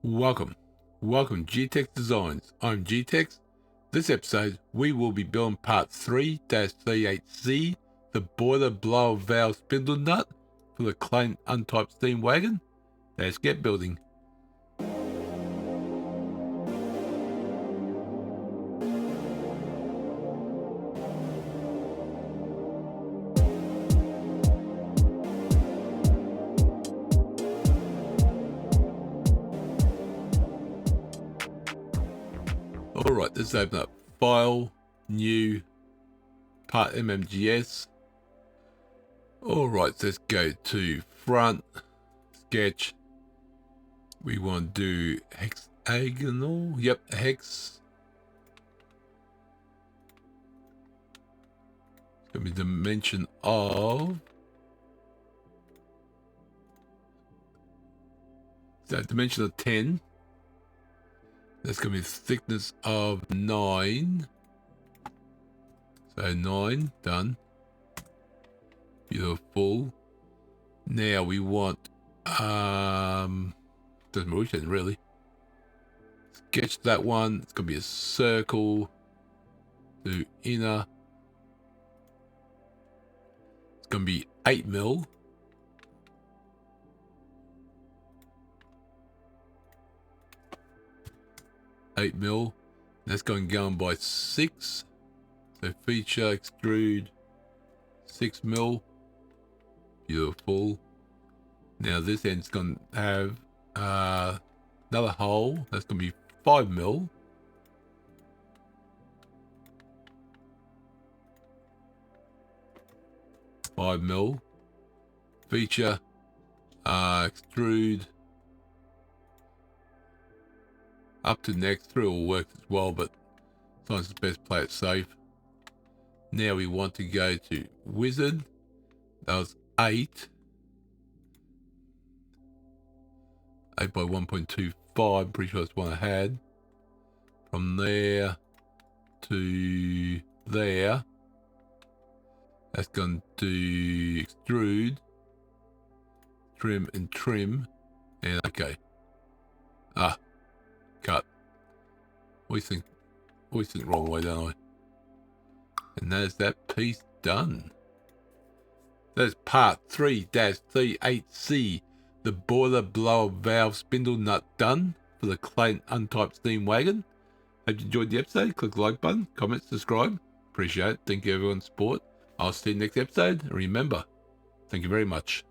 Welcome G-Tex Designs. I'm G-Tex. This episode we will be building part 3-38C, the boiler blower valve spindle nut for the Clayton Undertype steam wagon. Let's get building. Alright, let's open up File, New, Part MMGS. Alright, so let's go to Front, Sketch. We want to do hexagonal, yep, hex. It's going to be dimension of, so dimension of 10. That's going to be thickness of 9. So 9, done. Beautiful. Now we want, doesn't matter really. Sketch that one. It's going to be a circle. Do inner. It's going to be 8 mil. That's going by 6. So feature, extrude, 6 mil. Beautiful. Now this end's going to have another hole. That's going to be 5 mil. Feature, extrude. Up to next, through will work as well, but sometimes it's best play it safe. Now we want to go to wizard. That was 8. 8 by 1.25, pretty sure that's one I had. From there to there. That's going to extrude, trim and trim, and okay. Cut. Always think wrong way, don't I? And there's that piece done. That's part 3-38C, the boiler blower valve spindle nut done for the Clayton Undertype steam wagon. Hope you enjoyed the episode. Click the like button, comment, subscribe. Appreciate it. Thank you everyone's support. I'll see you next episode. And remember, thank you very much.